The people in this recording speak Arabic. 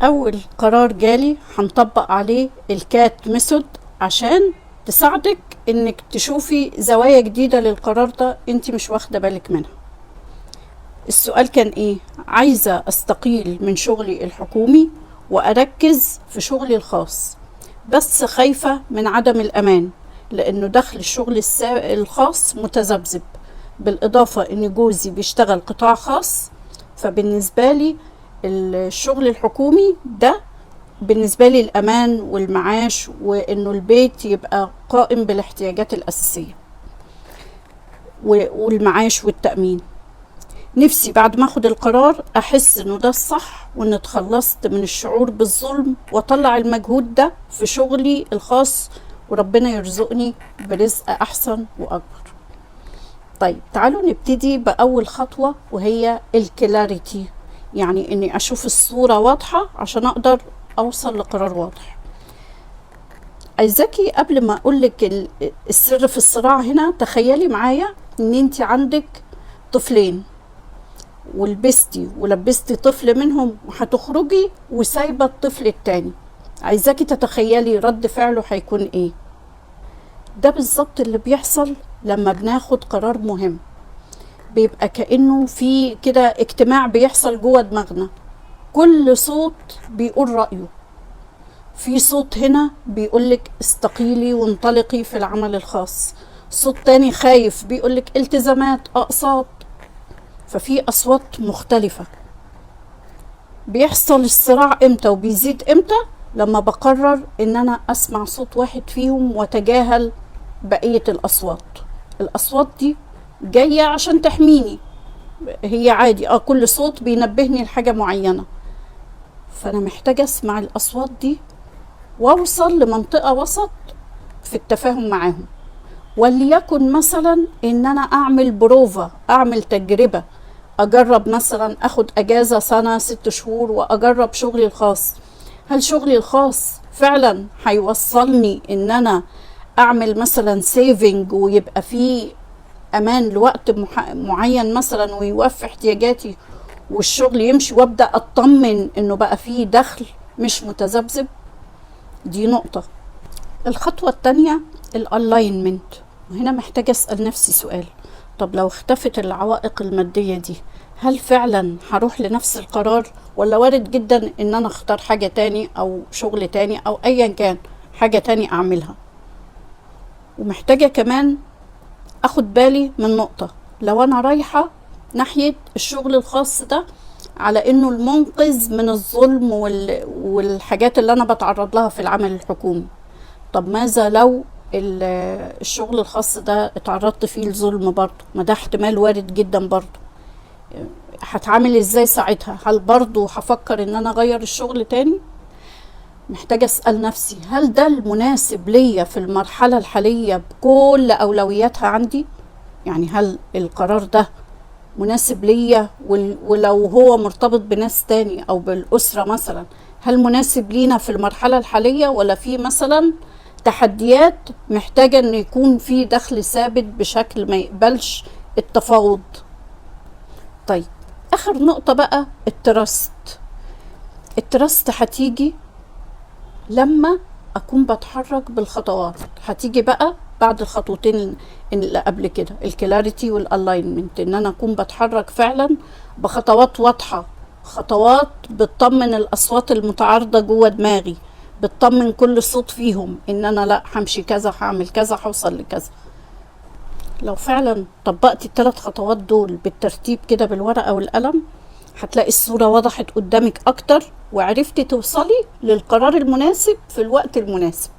اول قرار جالي هنطبق عليه الكات ميثود عشان تساعدك انك تشوفي زوايا جديدة للقرار ده انت مش واخدة بالك منها. السؤال كان ايه؟ عايزة استقيل من شغلي الحكومي واركز في شغلي الخاص، بس خايفة من عدم الامان لانه دخل الشغل الخاص متذبذب، بالاضافة ان جوزي بيشتغل قطاع خاص، فبالنسبة لي الشغل الحكومي ده بالنسبة لي الأمان والمعاش، وإنه البيت يبقى قائم بالاحتياجات الأساسية والمعاش والتأمين. نفسي بعد ما أخد القرار أحس إنه ده الصح، وإن اتخلصت من الشعور بالظلم وأطلع المجهود ده في شغلي الخاص، وربنا يرزقني برزق أحسن وأكبر. طيب تعالوا نبتدي بأول خطوة، وهي الكلاريتي، يعني إني أشوف الصورة واضحة عشان أقدر أوصل لقرار واضح. عايزاكي قبل ما أقولك السر في الصراع هنا، تخيلي معايا إن أنت عندك طفلين ولبستي طفل منهم وهتخرجي وسايبة الطفل التاني، عايزاكي تتخيلي رد فعله هيكون إيه. ده بالظبط اللي بيحصل لما بناخد قرار مهم، بيبقى كأنه في كده اجتماع بيحصل جوه دماغنا، كل صوت بيقول رأيه. في صوت هنا بيقولك استقيلي وانطلقي في العمل الخاص، صوت تاني خايف بيقولك التزامات أقساط، ففي أصوات مختلفة. بيحصل الصراع امتى وبيزيد امتى؟ لما بقرر ان انا اسمع صوت واحد فيهم وتجاهل بقية الأصوات دي جاية عشان تحميني، هي عادي، كل صوت بينبهني لحاجة معينة، فأنا محتاجة أسمع الأصوات دي وأوصل لمنطقة وسط في التفاهم معاهم. وليكن مثلا إن أنا أعمل بروفا، أعمل تجربة، أجرب مثلا أخد أجازة سنة 6 شهور وأجرب شغلي الخاص. هل شغلي الخاص فعلا هيوصلني إن أنا أعمل مثلا سيفنج ويبقى فيه أمان لوقت معين مثلا ويوفي احتياجاتي والشغل يمشي، وابدأ اطمن انه بقى فيه دخل مش متذبذب؟ دي نقطة. الخطوة التانية الالاينمنت، وهنا محتاجة اسأل نفسي سؤال، طب لو اختفت العوائق المادية دي، هل فعلا هروح لنفس القرار، ولا وارد جدا ان انا اختار حاجة تاني او شغل تاني او ايا كان حاجة تاني اعملها؟ ومحتاجة كمان اخد بالي من نقطة، لو انا رايحة ناحية الشغل الخاص ده على انه المنقذ من الظلم والحاجات اللي انا بتعرض لها في العمل الحكومي، طب ماذا لو الشغل الخاص ده اتعرضت فيه لظلم برضه؟ ما ده احتمال وارد جدا برضه. هتعامل ازاي ساعتها؟ هل برضه هفكر ان انا اغير الشغل تاني؟ محتاجة اسأل نفسي، هل ده المناسب ليا في المرحلة الحالية بكل اولوياتها عندي؟ يعني هل القرار ده مناسب ليا؟ ولو هو مرتبط بناس تاني او بالأسرة مثلا، هل مناسب لينا في المرحلة الحالية، ولا في مثلا تحديات محتاجة ان يكون في دخل ثابت بشكل ما يقبلش التفاوض؟ طيب اخر نقطة بقى التراست هتيجي لما اكون بتحرك بالخطوات، هتيجي بقى بعد الخطوتين اللي قبل كده، الكلاريتي والالاينمنت، ان انا اكون بتحرك فعلا بخطوات واضحة، خطوات بتطمن الاصوات المتعارضة جوه دماغي، بتطمن كل صوت فيهم ان انا لا همشي كذا، هعمل كذا، هوصل لكذا. لو فعلا طبقتي ال3 خطوات دول بالترتيب كده بالورقة والقلم، هتلاقي الصورة وضحت قدامك اكتر، وعرفتي توصلي للقرار المناسب في الوقت المناسب.